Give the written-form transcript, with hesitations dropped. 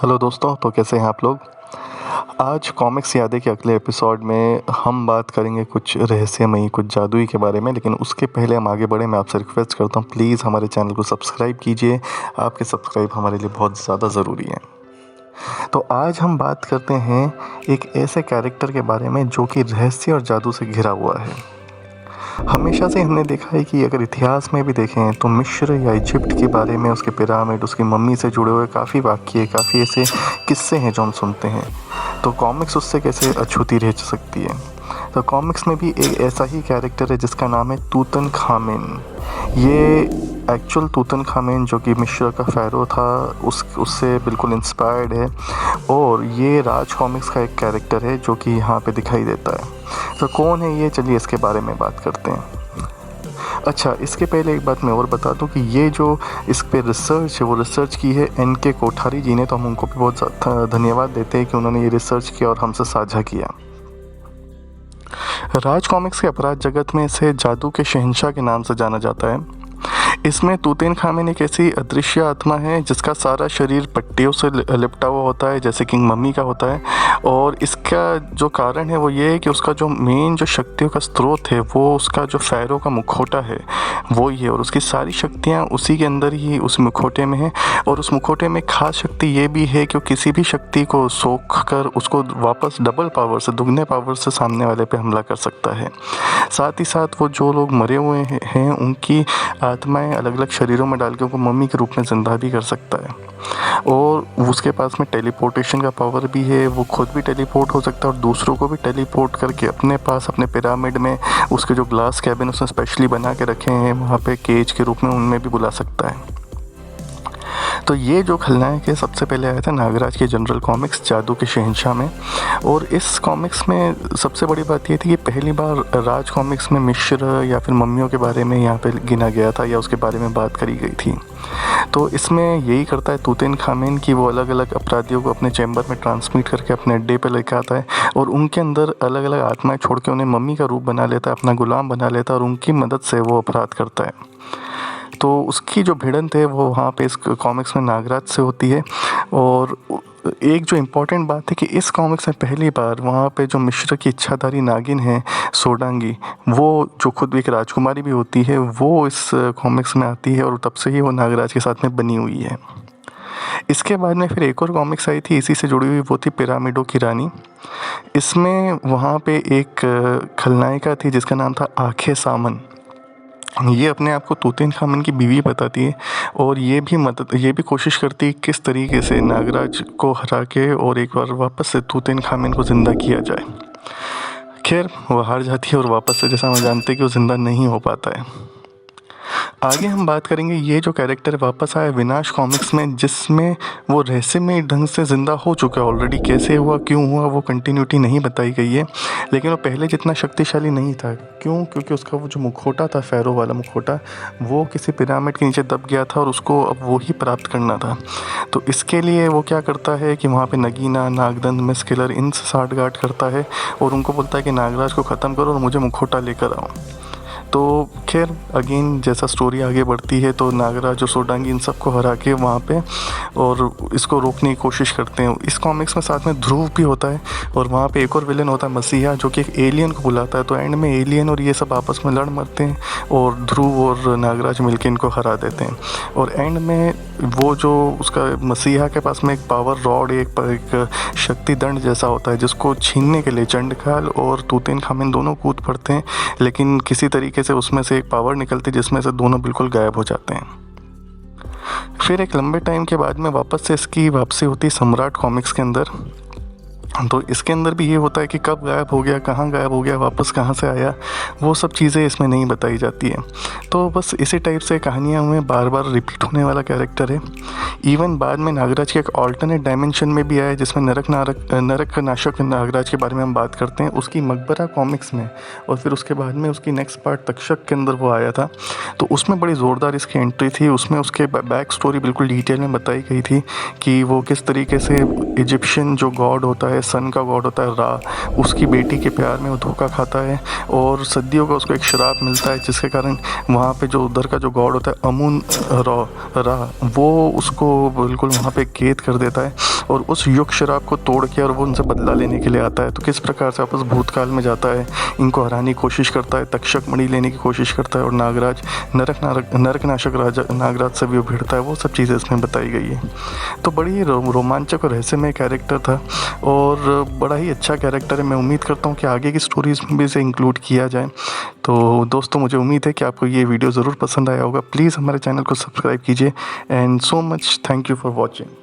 Hello दोस्तों, तो कैसे हैं आप लोग। आज कॉमिक्स यादें के अगले एपिसोड में हम बात करेंगे कुछ रहस्यमयी, कुछ जादुई के बारे में। लेकिन उसके पहले हम आगे बढ़े, मैं आपसे रिक्वेस्ट करता हूँ प्लीज़ हमारे चैनल को सब्सक्राइब कीजिए। आपके सब्सक्राइब हमारे लिए बहुत ज़्यादा ज़रूरी है। तो आज हम बात करते हैं एक ऐसे कैरेक्टर के बारे में जो कि रहस्य और जादू से घिरा हुआ है। हमेशा से हमने देखा है कि अगर इतिहास में भी देखें तो मिस्र या इजिप्ट के बारे में, उसके पिरामिड, उसकी मम्मी से जुड़े हुए काफ़ी वाक़ये, काफ़ी ऐसे किस्से हैं जो हम सुनते हैं। तो कॉमिक्स उससे कैसे अछूती रह सकती है। तो कॉमिक्स में भी एक ऐसा ही कैरेक्टर है जिसका नाम है तूतनखामेन। ये एक्चुअल तूतनखामेन जो कि मिस्र का फ़ायरो था उससे बिल्कुल इंस्पायर्ड है। और ये राज कॉमिक्स का एक कैरेक्टर है जो कि यहाँ पे दिखाई देता है। तो कौन है ये, चलिए इसके बारे में बात करते हैं। अच्छा, इसके पहले एक बात मैं और बता दूं कि ये जो इस पे रिसर्च है वो रिसर्च की है NK कोठारी जी ने। तो हम उनको भी बहुत धन्यवाद देते हैं कि उन्होंने ये रिसर्च किया और हमसे साझा किया। राज कॉमिक्स के अपराध जगत में इसे जादू के शहंशाह के नाम से जाना जाता है। इसमें तूतनखामेन एक ऐसी अदृश्य आत्मा है जिसका सारा शरीर पट्टियों से लिपटा हुआ होता है, जैसे किंग मम्मी का होता है। और इसका जो कारण है वो ये है कि उसका जो मेन जो शक्तियों का स्रोत है वो उसका जो फ़ायरो का मुखौटा है वो ही है। और उसकी सारी शक्तियाँ उसी के अंदर ही, उस मुखौटे में है। और उस मुखौटे में खास शक्ति ये भी है कि वो किसी भी शक्ति को सोख कर उसको वापस डबल पावर से, दुगने पावर से सामने वाले पे हमला कर सकता है। साथ ही साथ वो जो लोग मरे हुए हैं उनकी आत्माएं अलग अलग शरीरों में डाल के उनको मम्मी के रूप में ज़िंदा भी कर सकता है। और उसके पास में टेलीपोर्टेशन का पावर भी है। वो खुद भी टेलीपोर्ट हो सकता है और दूसरों को भी टेलीपोर्ट करके अपने पास, अपने पिरामिड में, उसके जो ग्लास कैबिन उसने स्पेशली बना के रखे हैं वहाँ पे केज के रूप में, उनमें भी बुला सकता है। तो ये जो खलनायक है सबसे पहले आया था नागराज के जनरल कॉमिक्स जादू के शहंशाह में। और इस कॉमिक्स में सबसे बड़ी बात ये थी कि पहली बार राज कॉमिक्स में मिस्र या फिर मम्मियों के बारे में यहाँ पे गिना गया था या उसके बारे में बात करी गई थी। तो इसमें यही करता है तूतनखामेन कि वो अलग अलग अपराधियों को अपने चैम्बर में ट्रांसमिट करके अपने अड्डे पे लेकर आता है और उनके अंदर अलग अलग आत्माएं छोड़ के उन्हें मम्मी का रूप बना लेता है, अपना गुलाम बना लेता है और उनकी मदद से वो अपराध करता है। तो उसकी जो भिड़ंत है वो वहाँ पे इस कॉमिक्स में नागराज से होती है। और एक जो इम्पोर्टेंट बात है कि इस कॉमिक्स में पहली बार वहाँ पे जो मिस्र की इच्छाधारी नागिन है सोडांगी, वो जो खुद भी एक राजकुमारी भी होती है, वो इस कॉमिक्स में आती है और तब से ही वो नागराज के साथ में बनी हुई है। इसके बाद में फिर एक और कॉमिक्स आई थी इसी से जुड़ी हुई, वो थी पिरामिडों की रानी। इसमें वहाँ पे एक खलनायिका थी जिसका नाम था आंखें सामन। ये अपने आप को तूतनखामेन की बीवी बताती है और ये भी कोशिश करती है किस तरीके से नागराज को हरा के और एक बार वापस से तूतनखामेन को ज़िंदा किया जाए। खैर, वो हार जाती है और वापस से, जैसा हम जानते हैं कि वो ज़िंदा नहीं हो पाता है। आगे हम बात करेंगे ये जो कैरेक्टर वापस आया विनाश कॉमिक्स में, जिसमें वो रहस्यमय ढंग से ज़िंदा हो चुका है ऑलरेडी। कैसे हुआ, क्यों हुआ, वो कंटिन्यूटी नहीं बताई गई है। लेकिन वो पहले जितना शक्तिशाली नहीं था। क्यों? क्योंकि उसका वो जो मुखौटा था, फ़ायरो वाला मुखौटा, वो किसी पिरामिड के नीचे दब गया था और उसको अब वो ही प्राप्त करना था। तो इसके लिए वो क्या करता है कि वहाँ पर नगीना, नागदंड, मिस्किलर, इनसे साठगांठ करता है और उनको बोलता है कि नागराज को ख़त्म करो और मुझे मुखौटा लेकर आओ। तो खैर अगेन जैसा स्टोरी आगे बढ़ती है तो नागराज और सोडांगी इन सबको हरा के वहाँ पे और इसको रोकने की कोशिश करते हैं। इस कॉमिक्स में साथ में ध्रुव भी होता है और वहाँ पे एक और विलन होता है मसीहा, जो कि एक एलियन को बुलाता है। तो एंड में एलियन और ये सब आपस में लड़ मरते हैं और ध्रुव और नागराज मिलके इनको हरा देते हैं। और एंड में वो जो उसका मसीहा के पास में एक पावर रॉड, एक शक्ति दंड जैसा होता है जिसको छीनने के लिए चंडखाल और तूतनखामेन दोनों कूद पड़ते हैं, लेकिन किसी तरीके से उसमें से एक पावर निकलती जिसमें से दोनों बिल्कुल गायब हो जाते हैं। फिर एक लंबे टाइम के बाद में वापस से इसकी वापसी होती है सम्राट कॉमिक्स के अंदर। तो इसके अंदर भी ये होता है कि कब गायब हो गया, कहाँ गायब हो गया, वापस कहाँ से आया, वो सब चीज़ें इसमें नहीं बताई जाती है। तो बस इसी टाइप से कहानियाँ में बार बार रिपीट होने वाला कैरेक्टर है। इवन बाद में नागराज के एक ऑल्टरनेट डायमेंशन में भी आया जिसमें नरक नाशक नागराज के बारे में हम बात करते हैं, उसकी मकबरा कॉमिक्स में। और फिर उसके बाद में उसकी नेक्स्ट पार्ट तक्षक के अंदर वो आया था। तो उसमें बड़ी ज़ोरदार इसकी एंट्री थी। उसमें उसके बैक स्टोरी बिल्कुल डिटेल में बताई गई थी कि वो किस तरीके से इजिप्शियन जो गॉड होता है, सन का गॉड होता है रा, उसकी बेटी के प्यार में वो धोखा खाता है और सदियों का उसको एक श्राप मिलता है जिसके कारण वहाँ पे जो उधर का जो गॉड होता है अमुन रा, वो उसको बिल्कुल वहाँ पे कैद कर देता है और उस युग शराब को तोड़ के और वो उनसे बदला लेने के लिए आता है। तो किस प्रकार से वापस भूतकाल में जाता है, इनको हराने की कोशिश करता है, तक्षक मणि लेने की कोशिश करता है और नागराज नरकनाशक राजा नागराज से भी वो भिड़ता है, वो सब चीज़ें इसमें बताई गई है। तो बड़ी ही रोमांचक और रहस्यमय कैरेक्टर था और बड़ा ही अच्छा कैरेक्टर है। मैं उम्मीद करता हूँ कि आगे की स्टोरीज़ में भी इसे इंक्लूड किया जाए। तो दोस्तों, मुझे उम्मीद है कि आपको ये वीडियो ज़रूर पसंद आया होगा। प्लीज़ हमारे चैनल को सब्सक्राइब कीजिए and so much thank you for watching.